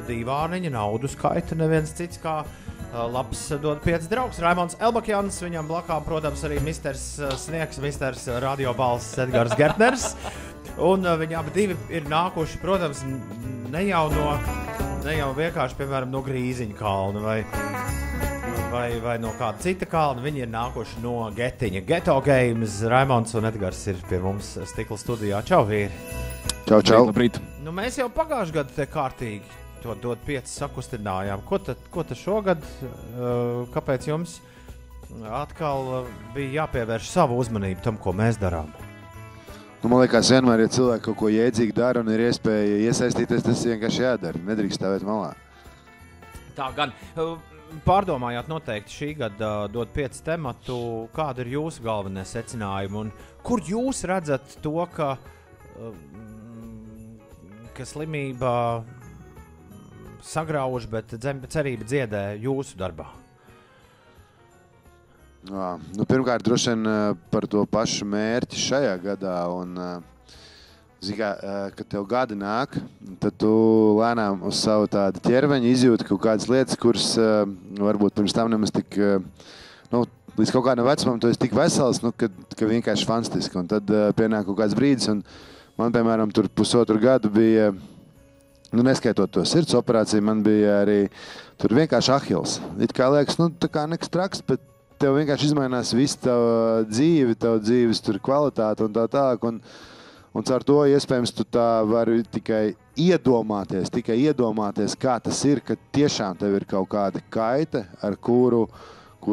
dīvāniņa naudu skaita neviens cits kā labs dod 5 draugs. Raimonds Elbakjans, viņam blakām, protams, arī misters Sniegs, misters radiobalss Edgars Gertners. Un viņi abi divi ir nākuši, protams, ne jau vienkārši, piemēram, no Grīziņa kalna vai no kāda cita kalna. Viņi ir nākuši no Getiņa. Geto Games, Raimonds un Edgars ir pie mums Stikla studijā. Čau, vīri! Čau, čau! Labrīt! Nu, mēs jau pagājuši gadu te kārtīgi to dod 5 sakustinājām. Ko tad šogad, kāpēc jums atkal bija jāpievērš savu uzmanību tam, ko mēs darām? Nu, man liekas, vienmēr, ja cilvēki kaut ko jēdzīgi dara un ir iespēja iesaistīties, tas vienkārši jādara. Nedrīkst stāvēt malā. Tā gan. Pārdomājāt noteikti šī gada dod 5 tematu. Kāda ir jūsu galvenie secinājumi? Un kur jūs redzat to, ka slimība sagrauž, bet cerība dziedē jūsu darbā? Jā, nu, pirmkārt, droši vien par to pašu mērķi šajā gadā. Un, kad tev gadi nāk, tad tu lēnām uz savu tādu ķermeņu izjūti kaut kādas lietas, kuras varbūt pirms tam nemaz tik, līdz kaut kādam vecumam tu esi tik vesels, ka vienkārši fantastiski. Un tad pienāk kaut kāds brīdis, un man, piemēram, tur pusotru gadu bija, neskaitot to sirds operāciju, man bija arī tur vienkārši ahils. It kā liekas, tā kā nekas traks, bet tev vienkārši izmainās visu tavu dzīves tur kvalitāti un tā tālāk. Un caur to iespējams tu tā vari tikai iedomāties, kā tas ir, ka tiešām tev ir kaut kāda kaita, ar kuru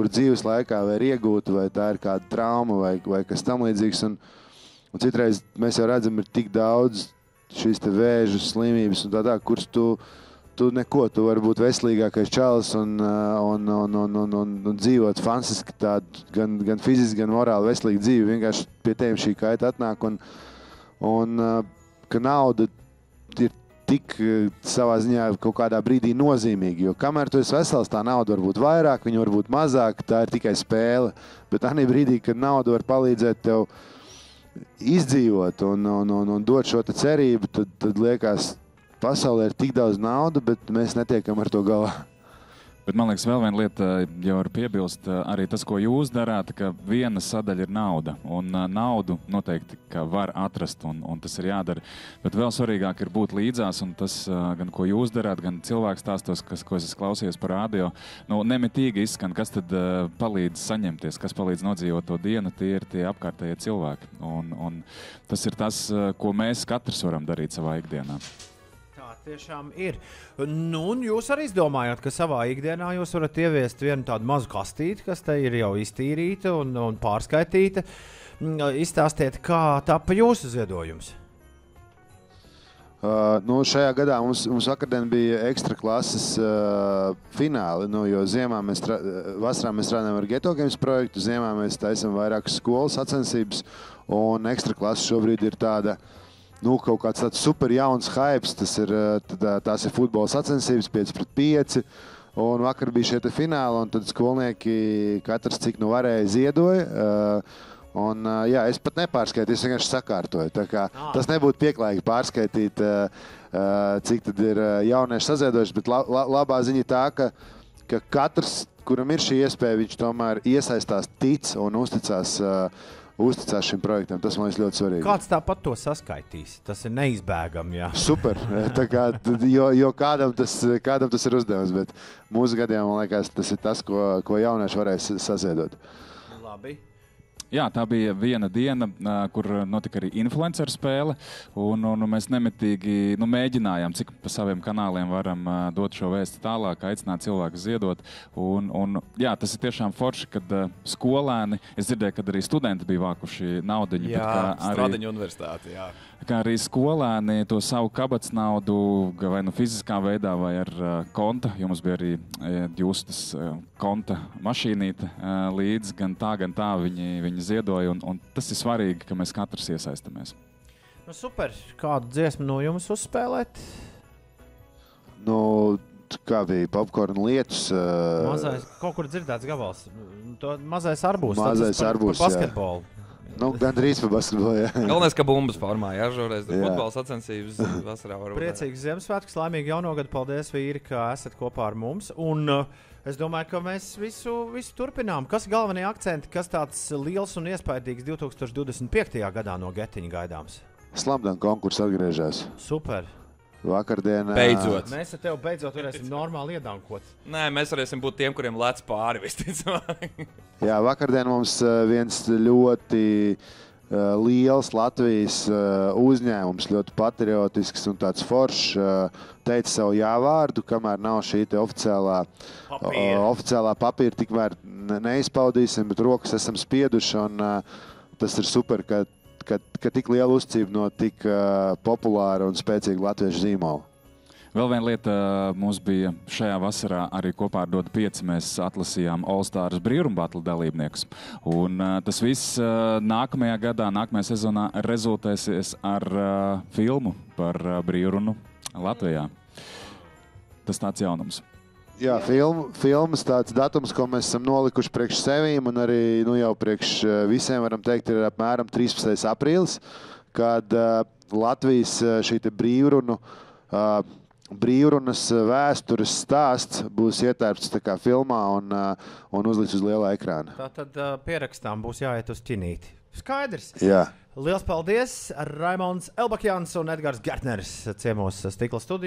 dzīves laikā var iegūt, vai tā ir kāda trauma vai kas tam līdzīgs. Un citreiz mēs jau redzam, ir tik daudz šīs te vēžu slimības un tā, kuras tu vari būt veselīgākais čalis un dzīvot fantastiski tādu gan fiziski, gan morāli veselīgu dzīvi. Vienkārši pie tev šī kaita atnāk un ka nauda ir tik savā ziņā kaut kādā brīdī nozīmīga, jo kamēr tu esi vesels, tā nauda var būt vairāk, viņa var būt mazāk, tā ir tikai spēle. Bet tādā brīdī, kad nauda var palīdzēt tev izdzīvot un dot šo te cerību, tad liekas, pasaulē ir tik daudz nauda, bet mēs netiekam ar to galā. Bet man liekas, vēl viena lieta, jau var piebilst, arī tas, ko jūs darāt, ka viena sadaļa ir nauda. Un naudu noteikti var atrast, un tas ir jādara. Bet vēl svarīgāk ir būt līdzās, un tas, gan ko jūs darāt, gan cilvēks stāstos, ko es klausījos par radio, nemitīgi izskan, kas tad palīdz saņemties, kas palīdz nodzīvot to dienu, tie ir tie apkārtējie cilvēki. Un tas ir tas, ko mēs katrs varam darīt savā ikdienā. Tiešām ir. Un jūs arī izdomājāt, ka savā ikdienā jūs varat ieviest vienu tādu mazu kastīti, kas te ir jau iztīrīta un pārskaitīta. Izstāstiet, kā tapa jūsu ziedojums? Šajā gadā mums vakardien bija ekstra klases fināli, jo vasarā mēs strādājam ar Geto Games projektu, ziemā mēs taisam vairākas skolas sacensības, un ekstra klase šobrīd ir tāda kaut kāds tāds super jauns hypes, tās ir futbola sacensības 5-5, un vakar bija šie te fināli, un tad skolnieki katrs cik varēja ziedoja, es pat nepārskaitīju, es vienkārši sakārtoju, tā kā tas nebūtu pieklājīgi pārskaitīt, cik tad ir jaunieši saziedojuši, bet labā ziņa tā, ka katrs, kuram ir šī iespēja, viņš tomēr iesaistās, tic un uzticās šim projektam. Tas man liekas ļoti svarīgi. Kāds tāpat to saskaitīs? Tas ir neizbēgami, jā. Super. Tā kā, jo kādam tas ir uzdevums, bet mūsu gadījumā, man liekas, tas ir tas, ko jaunieši varēs saziedot. Labi. Jā, tā bija viena diena, kur notika arī influenceru spēle, un mēs nemitīgi mēģinājām, cik pa saviem kanāliem varam dot šo vēstu tālāk, aicināt cilvēkus ziedot. Jā, tas ir tiešām forši, kad skolēni, es dzirdēju, kad arī studenti bija vākuši naudiņu. Jā, Stradiņu universitāti, jā. Kā arī skolēni to savu kabatas naudu vai fiziskā veidā vai ar konta, jo mums bija arī jūsu konta mašīnīte līdz, gan tā viņi ziedoja, un tas ir svarīgi, ka mēs katrs iesaistamies. Super. Kādu dziesmu no jums uzspēlēt? Kā bija popkorn lietus. Mazais, kaut kur dzirdēts gabals. Mazais arbūs. Mazais arbūs, basketbolu. Nu, gandrīz pa basketbolu, jā. Galvenais, ka bumbas formā, jā, šoreiz futbola sacensības vasarā var būt. Priecīgs Ziemassvētkus, laimīgi jauno gadu. Paldies, vīri, ka esat kopā ar mums. Un es domāju, ka mēs visu turpinām. Kas galvenie akcenti, kas tāds liels un iespaidīgs 2025. gadā no Getiņa gaidāms? Slamdana konkurss atgriežas. Super. Vakardien. Beidzot. Mēs ar tevi beidzot varēsim normāli iedankot. Nē, mēs varēsim būt tiem, kuriem lec pāri visticamāk. Jā, vakardien mums viens ļoti liels Latvijas uzņēmums, ļoti patriotisks un tāds foršs, teica savu jāvārdu, kamēr nav šī oficiālā papīra, tikmēr neizpaudīsim, bet rokas esam spieduši, un tas ir super, ka tik liela uzcība no tik populāra un spēcīga latviešu zīmola. Vēl viena lieta mums bija šajā vasarā arī kopā ar Dodu 5. Mēs atlasījām All-Stars brīvrumu batlu dalībniekus. Un tas viss nākamajā gadā, nākamajā sezonā rezultēsies ar filmu par brīvrunu Latvijā. Tas tāds jaunums. Jā, filmas tāds datums, ko mēs esam nolikuši priekš sevīm un arī jau priekš visiem, varam teikt, ir apmēram 13. aprīlis, kad Latvijas šī brīvrunas vēstures stāsts būs ietērpts tā kā filmā un uzlikts uz lielā ekrāna. Tātad pierakstām būs jāiet uz ķinīti. Skaidrs. Jā. Liels paldies! Raimons Elbakjans un Edgars Gertners ciemos Stikla studijā.